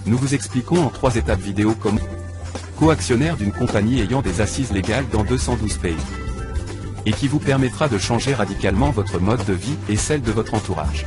Nous vous expliquons en 3 étapes vidéo comment co-actionnaire d'une compagnie ayant des assises légales dans 212 pays. Et qui vous permettra de changer radicalement votre mode de vie et celle de votre entourage.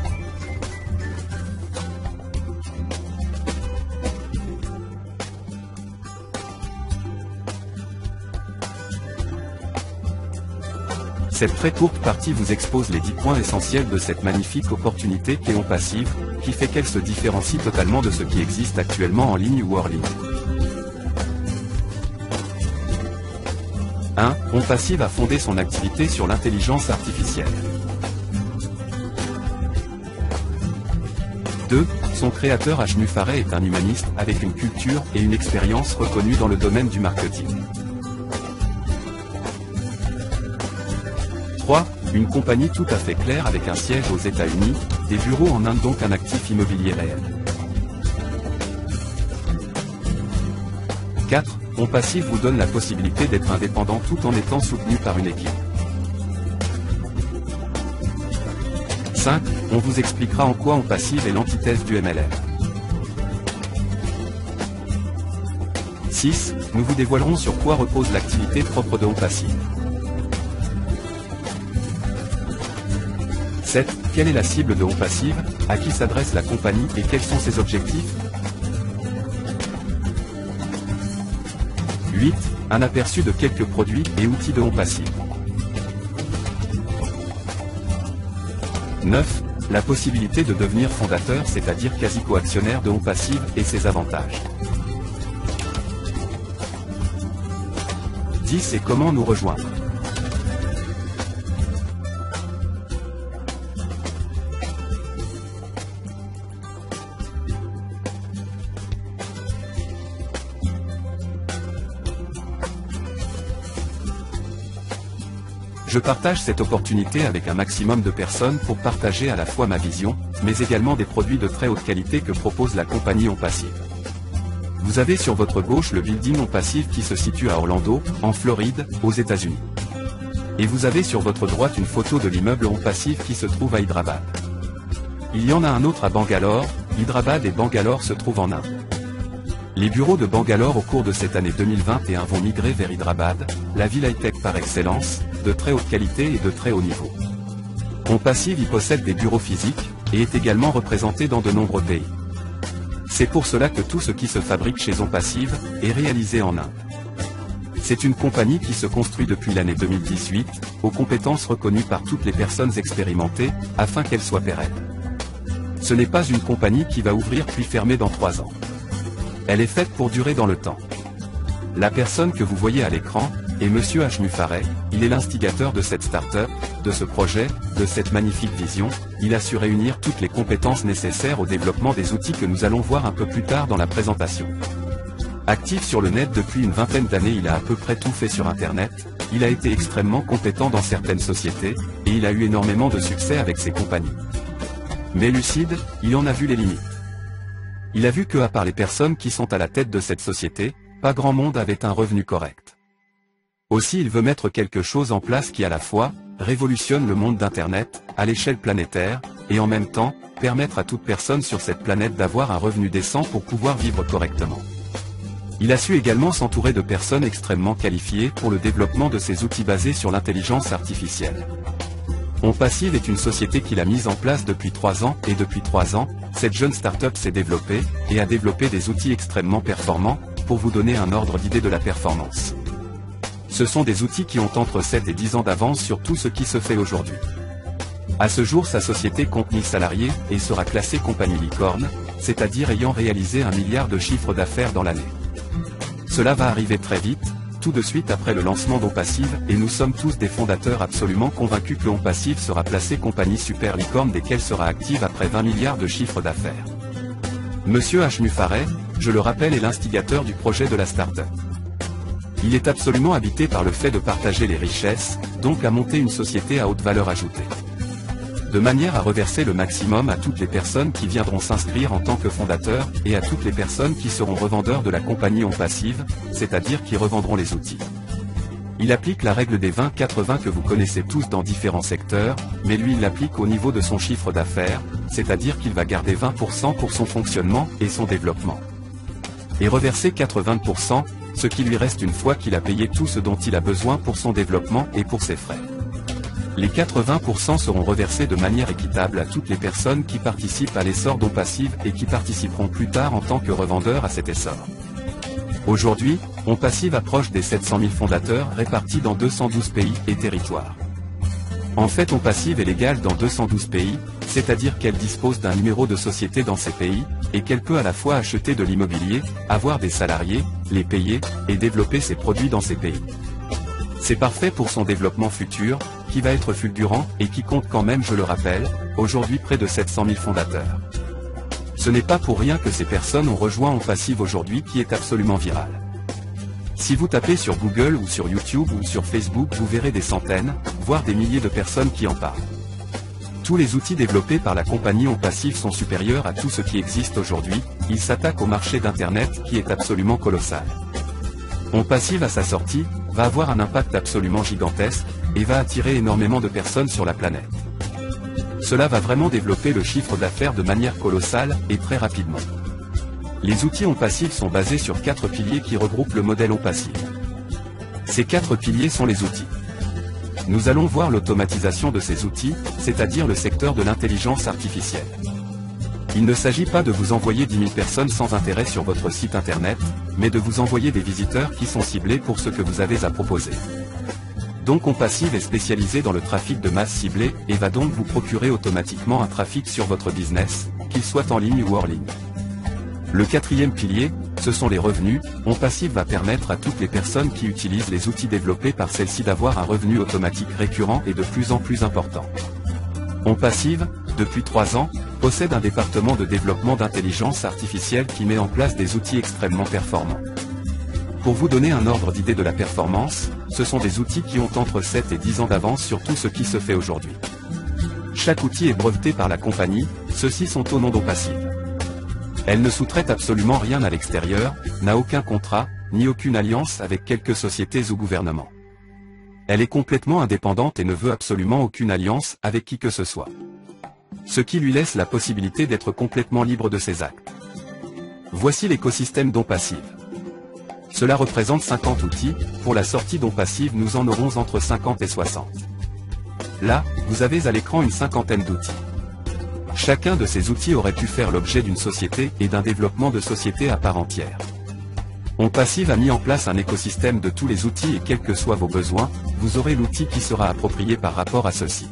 Cette très courte partie vous expose les 10 points essentiels de cette magnifique opportunité qu'est OnPassive, qui fait qu'elle se différencie totalement de ce qui existe actuellement en ligne ou hors ligne. 1. OnPassive a fondé son activité sur l'intelligence artificielle. 2. Son créateur Ashmu Farey est un humaniste avec une culture et une expérience reconnue dans le domaine du marketing. 3. Une compagnie tout à fait claire avec un siège aux États-Unis, des bureaux en Inde, donc un actif immobilier réel. 4. OnPassive vous donne la possibilité d'être indépendant tout en étant soutenu par une équipe. 5. On vous expliquera en quoi OnPassive est l'antithèse du MLM. 6. Nous vous dévoilerons sur quoi repose l'activité propre de OnPassive. 7. Quelle est la cible de OnPassive, à qui s'adresse la compagnie et quels sont ses objectifs? 8. Un aperçu de quelques produits et outils de OnPassive. 9. La possibilité de devenir fondateur, c'est-à-dire quasi co-actionnaire de OnPassive et ses avantages. 10. Et comment nous rejoindre. Je partage cette opportunité avec un maximum de personnes pour partager à la fois ma vision, mais également des produits de très haute qualité que propose la compagnie OnPassive. Vous avez sur votre gauche le building OnPassive qui se situe à Orlando, en Floride, aux États-Unis. Et vous avez sur votre droite une photo de l'immeuble OnPassive qui se trouve à Hyderabad. Il y en a un autre à Bangalore, Hyderabad et Bangalore se trouvent en Inde. Les bureaux de Bangalore au cours de cette année 2021 vont migrer vers Hyderabad, la ville high-tech par excellence, de très haute qualité et de très haut niveau. OnPassive y possède des bureaux physiques, et est également représenté dans de nombreux pays. C'est pour cela que tout ce qui se fabrique chez OnPassive est réalisé en Inde. C'est une compagnie qui se construit depuis l'année 2018, aux compétences reconnues par toutes les personnes expérimentées, afin qu'elle soit pérenne. Ce n'est pas une compagnie qui va ouvrir puis fermer dans 3 ans. Elle est faite pour durer dans le temps. La personne que vous voyez à l'écran est Monsieur Ashmu Farey. Il est l'instigateur de cette start-up, de ce projet, de cette magnifique vision. Il a su réunir toutes les compétences nécessaires au développement des outils que nous allons voir un peu plus tard dans la présentation. Actif sur le net depuis une vingtaine d'années, il a à peu près tout fait sur Internet. Il a été extrêmement compétent dans certaines sociétés, et il a eu énormément de succès avec ses compagnies. Mais lucide, il en a vu les limites. Il a vu que à part les personnes qui sont à la tête de cette société, pas grand monde avait un revenu correct. Aussi il veut mettre quelque chose en place qui à la fois, révolutionne le monde d'Internet, à l'échelle planétaire, et en même temps, permettre à toute personne sur cette planète d'avoir un revenu décent pour pouvoir vivre correctement. Il a su également s'entourer de personnes extrêmement qualifiées pour le développement de ces outils basés sur l'intelligence artificielle. OnPassive est une société qu'il a mise en place depuis 3 ans, et depuis 3 ans, cette jeune start-up s'est développée, et a développé des outils extrêmement performants, pour vous donner un ordre d'idée de la performance. Ce sont des outils qui ont entre 7 et 10 ans d'avance sur tout ce qui se fait aujourd'hui. À ce jour, sa société compte 1000 salariés, et sera classée compagnie licorne, c'est-à-dire ayant réalisé 1 milliard de chiffre d'affaires dans l'année. Cela va arriver très vite, tout de suite après le lancement d'OnPassive, et nous sommes tous des fondateurs absolument convaincus que OnPassive sera placée compagnie super licorne dès qu'elle sera active après 20 milliards de chiffre d'affaires. Monsieur Ashmu Farey, je le rappelle, est l'instigateur du projet de la start-up. Il est absolument habité par le fait de partager les richesses, donc à monter une société à haute valeur ajoutée. De manière à reverser le maximum à toutes les personnes qui viendront s'inscrire en tant que fondateurs, et à toutes les personnes qui seront revendeurs de la compagnie OnPassive, c'est-à-dire qui revendront les outils. Il applique la règle des 20-80 que vous connaissez tous dans différents secteurs, mais lui il l'applique au niveau de son chiffre d'affaires, c'est-à-dire qu'il va garder 20% pour son fonctionnement et son développement. et reverser 80%, ce qui lui reste une fois qu'il a payé tout ce dont il a besoin pour son développement et pour ses frais. Les 80% seront reversés de manière équitable à toutes les personnes qui participent à l'essor d'OnPassive et qui participeront plus tard en tant que revendeurs à cet essor. Aujourd'hui, OnPassive approche des 700 000 fondateurs répartis dans 212 pays et territoires. En fait, OnPassive est légale dans 212 pays, c'est-à-dire qu'elle dispose d'un numéro de société dans ces pays, et qu'elle peut à la fois acheter de l'immobilier, avoir des salariés, les payer, et développer ses produits dans ces pays. C'est parfait pour son développement futur, qui va être fulgurant, et qui compte quand même, je le rappelle, aujourd'hui près de 700 000 fondateurs. Ce n'est pas pour rien que ces personnes ont rejoint OnPassive aujourd'hui qui est absolument viral. Si vous tapez sur Google ou sur YouTube ou sur Facebook, vous verrez des centaines, voire des milliers de personnes qui en parlent. Tous les outils développés par la compagnie OnPassive sont supérieurs à tout ce qui existe aujourd'hui, ils s'attaquent au marché d'Internet qui est absolument colossal. OnPassive à sa sortie, va avoir un impact absolument gigantesque, et va attirer énormément de personnes sur la planète. Cela va vraiment développer le chiffre d'affaires de manière colossale, et très rapidement. Les outils OnPassive sont basés sur 4 piliers qui regroupent le modèle OnPassive. Ces 4 piliers sont les outils. Nous allons voir l'automatisation de ces outils, c'est-à-dire le secteur de l'intelligence artificielle. Il ne s'agit pas de vous envoyer 10 000 personnes sans intérêt sur votre site internet, mais de vous envoyer des visiteurs qui sont ciblés pour ce que vous avez à proposer. Donc OnPassive est spécialisé dans le trafic de masse ciblé, et va donc vous procurer automatiquement un trafic sur votre business, qu'il soit en ligne ou hors ligne. Le 4e pilier, ce sont les revenus. OnPassive va permettre à toutes les personnes qui utilisent les outils développés par celles-ci d'avoir un revenu automatique récurrent et de plus en plus important. OnPassive, depuis 3 ans, possède un département de développement d'intelligence artificielle qui met en place des outils extrêmement performants. Pour vous donner un ordre d'idée de la performance, ce sont des outils qui ont entre 7 et 10 ans d'avance sur tout ce qui se fait aujourd'hui. Chaque outil est breveté par la compagnie, ceux-ci sont au nom d'OnPassive. Elle ne sous-traite absolument rien à l'extérieur, n'a aucun contrat, ni aucune alliance avec quelques sociétés ou gouvernements. Elle est complètement indépendante et ne veut absolument aucune alliance avec qui que ce soit. Ce qui lui laisse la possibilité d'être complètement libre de ses actes. Voici l'écosystème d'OnPassive. Cela représente 50 outils, pour la sortie d'OnPassive nous en aurons entre 50 et 60. Là, vous avez à l'écran une cinquantaine d'outils. Chacun de ces outils aurait pu faire l'objet d'une société et d'un développement de société à part entière. OnPassive a mis en place un écosystème de tous les outils et quels que soient vos besoins, vous aurez l'outil qui sera approprié par rapport à ceux-ci.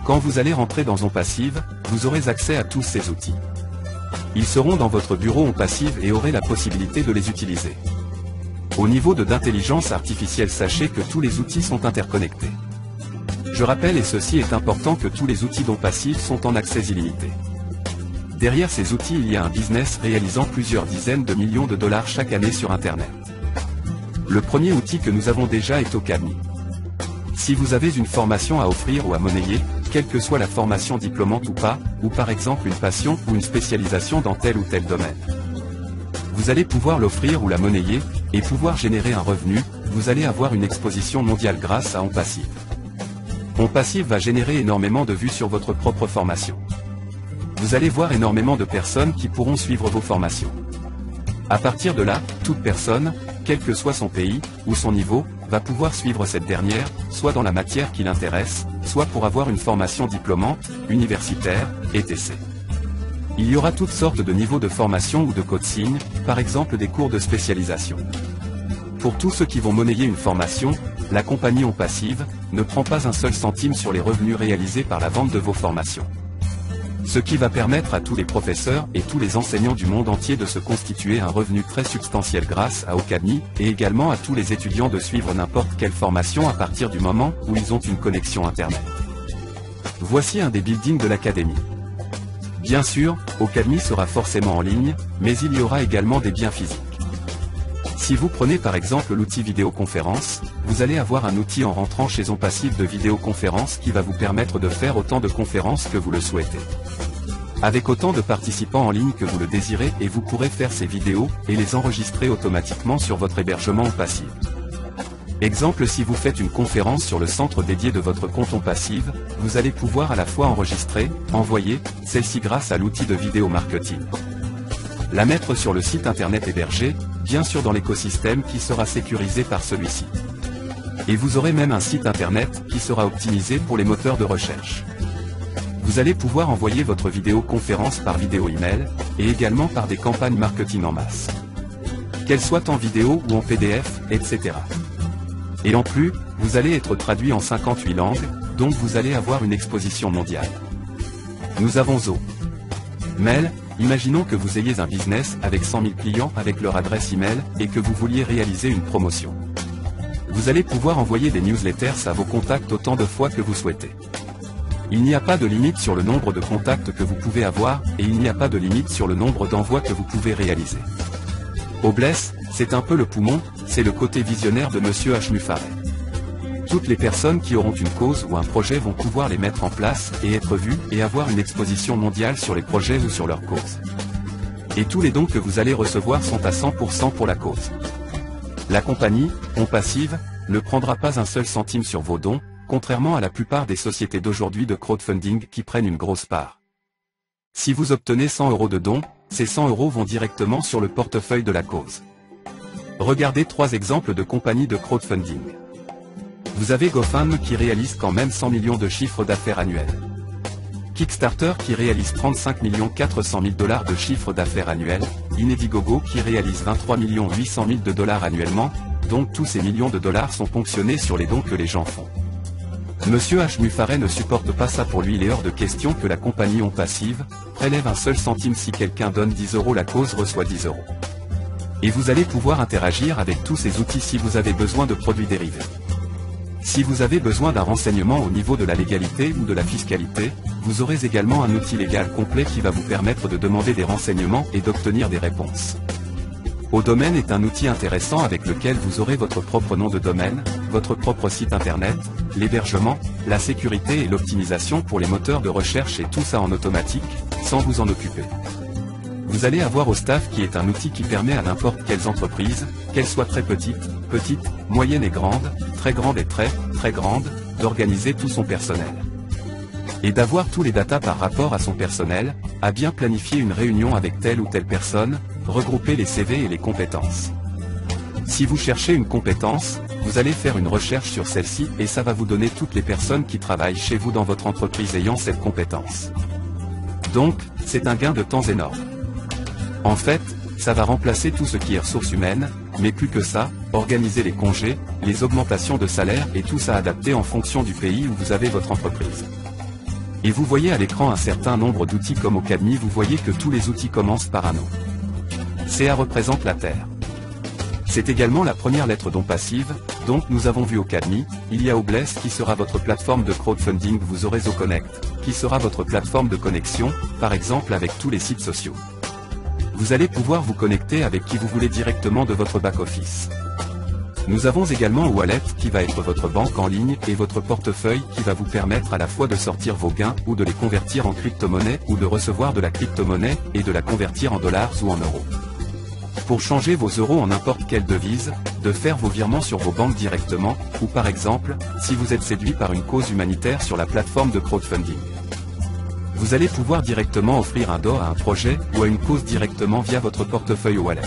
Quand vous allez rentrer dans OnPassive, vous aurez accès à tous ces outils. Ils seront dans votre bureau OnPassive et aurez la possibilité de les utiliser. Au niveau d'intelligence artificielle, sachez que tous les outils sont interconnectés. Je rappelle, et ceci est important, que tous les outils d'OnPassive sont en accès illimité. Derrière ces outils, il y a un business réalisant plusieurs dizaines de millions de dollars chaque année sur Internet. Le premier outil que nous avons déjà est Ocademy. Si vous avez une formation à offrir ou à monnayer, quelle que soit la formation diplômante ou pas, ou par exemple une passion ou une spécialisation dans tel ou tel domaine, vous allez pouvoir l'offrir ou la monnayer, et pouvoir générer un revenu, vous allez avoir une exposition mondiale grâce à OnPassive. OnPassive va générer énormément de vues sur votre propre formation. Vous allez voir énormément de personnes qui pourront suivre vos formations. À partir de là, toute personne, quel que soit son pays, ou son niveau, va pouvoir suivre cette dernière, soit dans la matière qui l'intéresse, soit pour avoir une formation diplômante, universitaire, etc. Il y aura toutes sortes de niveaux de formation ou de coaching, par exemple des cours de spécialisation. Pour tous ceux qui vont monnayer une formation, la compagnie OnPassive ne prend pas un seul centime sur les revenus réalisés par la vente de vos formations. Ce qui va permettre à tous les professeurs et tous les enseignants du monde entier de se constituer un revenu très substantiel grâce à Ocademy, et également à tous les étudiants de suivre n'importe quelle formation à partir du moment où ils ont une connexion Internet. Voici un des buildings de l'académie. Bien sûr, Ocademy sera forcément en ligne, mais il y aura également des biens physiques. Si vous prenez par exemple l'outil vidéoconférence, vous allez avoir un outil en rentrant chez OnPassive de vidéoconférence qui va vous permettre de faire autant de conférences que vous le souhaitez. Avec autant de participants en ligne que vous le désirez, et vous pourrez faire ces vidéos et les enregistrer automatiquement sur votre hébergement OnPassive. Exemple, si vous faites une conférence sur le centre dédié de votre compte OnPassive, vous allez pouvoir à la fois enregistrer, envoyer, celle-ci grâce à l'outil de vidéo marketing. La mettre sur le site internet hébergé, bien sûr dans l'écosystème qui sera sécurisé par celui-ci. Et vous aurez même un site internet qui sera optimisé pour les moteurs de recherche. Vous allez pouvoir envoyer votre vidéoconférence par vidéo email, et également par des campagnes marketing en masse. Qu'elles soient en vidéo ou en PDF, etc. Et en plus, vous allez être traduit en 58 langues, donc vous allez avoir une exposition mondiale. Nous avons Mail. Imaginons que vous ayez un business avec 100 000 clients avec leur adresse email, et que vous vouliez réaliser une promotion. Vous allez pouvoir envoyer des newsletters à vos contacts autant de fois que vous souhaitez. Il n'y a pas de limite sur le nombre de contacts que vous pouvez avoir, et il n'y a pas de limite sur le nombre d'envois que vous pouvez réaliser. Obless, c'est un peu le poumon, c'est le côté visionnaire de Monsieur H. Muffaret. Toutes les personnes qui auront une cause ou un projet vont pouvoir les mettre en place, et être vues, et avoir une exposition mondiale sur les projets ou sur leur cause. Et tous les dons que vous allez recevoir sont à 100% pour la cause. La compagnie, OnPassive, ne prendra pas un seul centime sur vos dons, contrairement à la plupart des sociétés d'aujourd'hui de crowdfunding qui prennent une grosse part. Si vous obtenez 100 € de dons, ces 100 € vont directement sur le portefeuille de la cause. Regardez 3 exemples de compagnies de crowdfunding. Vous avez GoFundMe qui réalise quand même 100 millions de chiffre d'affaires annuel. Kickstarter qui réalise 35 400 000 $ de chiffre d'affaires annuel, Indiegogo qui réalise 23 800 000 $ annuellement, donc tous ces millions de dollars sont ponctionnés sur les dons que les gens font. Monsieur H. Muffaret ne supporte pas ça. Pour lui, il est hors de question que la compagnie OnPassive prélève un seul centime. Si quelqu'un donne 10 €, la cause reçoit 10 €. Et vous allez pouvoir interagir avec tous ces outils si vous avez besoin de produits dérivés. Si vous avez besoin d'un renseignement au niveau de la légalité ou de la fiscalité, vous aurez également un outil légal complet qui va vous permettre de demander des renseignements et d'obtenir des réponses. ODomaine est un outil intéressant avec lequel vous aurez votre propre nom de domaine, votre propre site internet, l'hébergement, la sécurité et l'optimisation pour les moteurs de recherche, et tout ça en automatique, sans vous en occuper. Vous allez avoir OStaff qui est un outil qui permet à n'importe quelles entreprises, qu'elles soient très petites, moyennes et grandes, très grandes et très grandes, d'organiser tout son personnel. Et d'avoir tous les datas par rapport à son personnel, à bien planifier une réunion avec telle ou telle personne, regrouper les CV et les compétences. Si vous cherchez une compétence, vous allez faire une recherche sur celle-ci et ça va vous donner toutes les personnes qui travaillent chez vous dans votre entreprise ayant cette compétence. Donc, c'est un gain de temps énorme. En fait, ça va remplacer tout ce qui est ressources humaines, mais plus que ça, organiser les congés, les augmentations de salaire et tout ça adapté en fonction du pays où vous avez votre entreprise. Et vous voyez à l'écran un certain nombre d'outils comme Ocademy. Vous voyez que tous les outils commencent par un O. CA représente la Terre. C'est également la première lettre d'OnPassive, donc nous avons vu Ocademy, il y a Obless qui sera votre plateforme de crowdfunding, vous aurez OConnect, qui sera votre plateforme de connexion, par exemple avec tous les sites sociaux. Vous allez pouvoir vous connecter avec qui vous voulez directement de votre back-office. Nous avons également Wallet qui va être votre banque en ligne et votre portefeuille qui va vous permettre à la fois de sortir vos gains ou de les convertir en crypto-monnaie ou de recevoir de la crypto-monnaie et de la convertir en dollars ou en euros. Pour changer vos euros en n'importe quelle devise, de faire vos virements sur vos banques directement, ou par exemple, si vous êtes séduit par une cause humanitaire sur la plateforme de crowdfunding. Vous allez pouvoir directement offrir un don à un projet ou à une cause directement via votre portefeuille Wallet.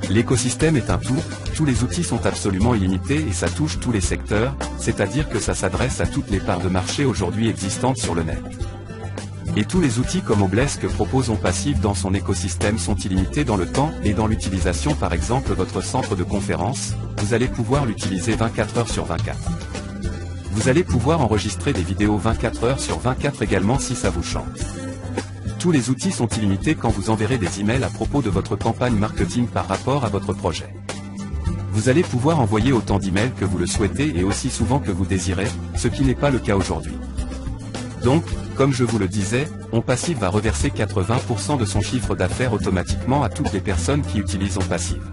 L'écosystème est un tout, tous les outils sont absolument illimités et ça touche tous les secteurs, c'est-à-dire que ça s'adresse à toutes les parts de marché aujourd'hui existantes sur le net. Et tous les outils comme Obless que propose OnPassive dans son écosystème sont illimités dans le temps et dans l'utilisation. Par exemple, votre centre de conférence, vous allez pouvoir l'utiliser 24 heures sur 24. Vous allez pouvoir enregistrer des vidéos 24 heures sur 24 également si ça vous chante. Tous les outils sont illimités quand vous enverrez des emails à propos de votre campagne marketing par rapport à votre projet. Vous allez pouvoir envoyer autant d'emails que vous le souhaitez et aussi souvent que vous désirez, ce qui n'est pas le cas aujourd'hui. Donc, comme je vous le disais, OnPassive va reverser 80% de son chiffre d'affaires automatiquement à toutes les personnes qui utilisent OnPassive.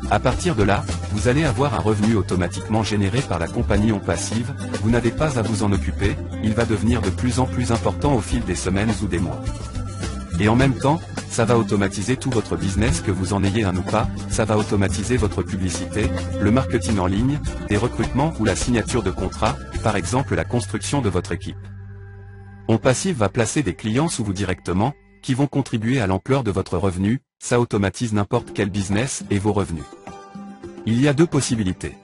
À partir de là, vous allez avoir un revenu automatiquement généré par la compagnie OnPassive, vous n'avez pas à vous en occuper, il va devenir de plus en plus important au fil des semaines ou des mois. Et en même temps, ça va automatiser tout votre business, que vous en ayez un ou pas, ça va automatiser votre publicité, le marketing en ligne, des recrutements ou la signature de contrats, par exemple la construction de votre équipe. OnPassive va placer des clients sous vous directement, qui vont contribuer à l'ampleur de votre revenu. Ça automatise n'importe quel business et vos revenus. Il y a deux possibilités.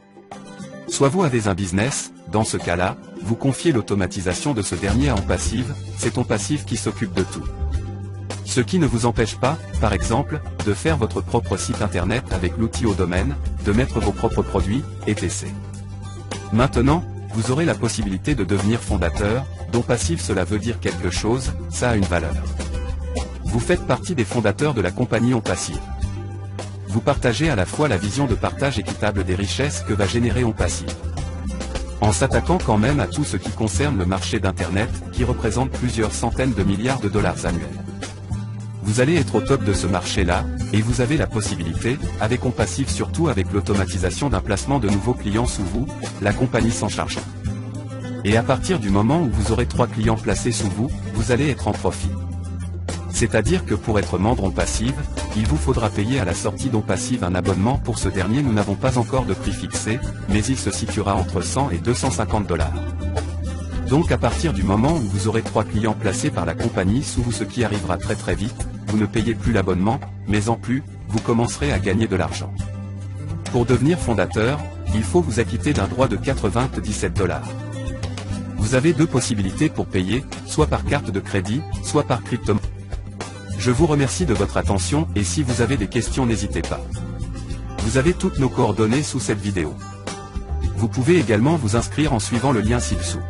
Soit vous avez un business, dans ce cas-là, vous confiez l'automatisation de ce dernier à OnPassive, c'est OnPassive qui s'occupe de tout. Ce qui ne vous empêche pas, par exemple, de faire votre propre site internet avec l'outil au domaine, de mettre vos propres produits, etc. Maintenant, vous aurez la possibilité de devenir fondateur. d'OnPassive, cela veut dire quelque chose, ça a une valeur. Vous faites partie des fondateurs de la compagnie OnPassive. Vous partagez à la fois la vision de partage équitable des richesses que va générer OnPassive. En s'attaquant quand même à tout ce qui concerne le marché d'Internet, qui représente plusieurs centaines de milliards de dollars annuels. Vous allez être au top de ce marché-là, et vous avez la possibilité, avec OnPassive surtout avec l'automatisation d'un placement de nouveaux clients sous vous, la compagnie s'en chargera. Et à partir du moment où vous aurez 3 clients placés sous vous, vous allez être en profit. C'est-à-dire que pour être membre OnPassive, il vous faudra payer à la sortie d'OnPassive un abonnement. Pour ce dernier, nous n'avons pas encore de prix fixé, mais il se situera entre 100 et 250 $. Donc à partir du moment où vous aurez 3 clients placés par la compagnie sous vous, ce qui arrivera très vite, vous ne payez plus l'abonnement, mais en plus, vous commencerez à gagner de l'argent. Pour devenir fondateur, il faut vous acquitter d'un droit de 97 $. Vous avez deux possibilités pour payer, soit par carte de crédit, soit par crypto-monnaie. Je vous remercie de votre attention et si vous avez des questions n'hésitez pas. Vous avez toutes nos coordonnées sous cette vidéo. Vous pouvez également vous inscrire en suivant le lien ci-dessous.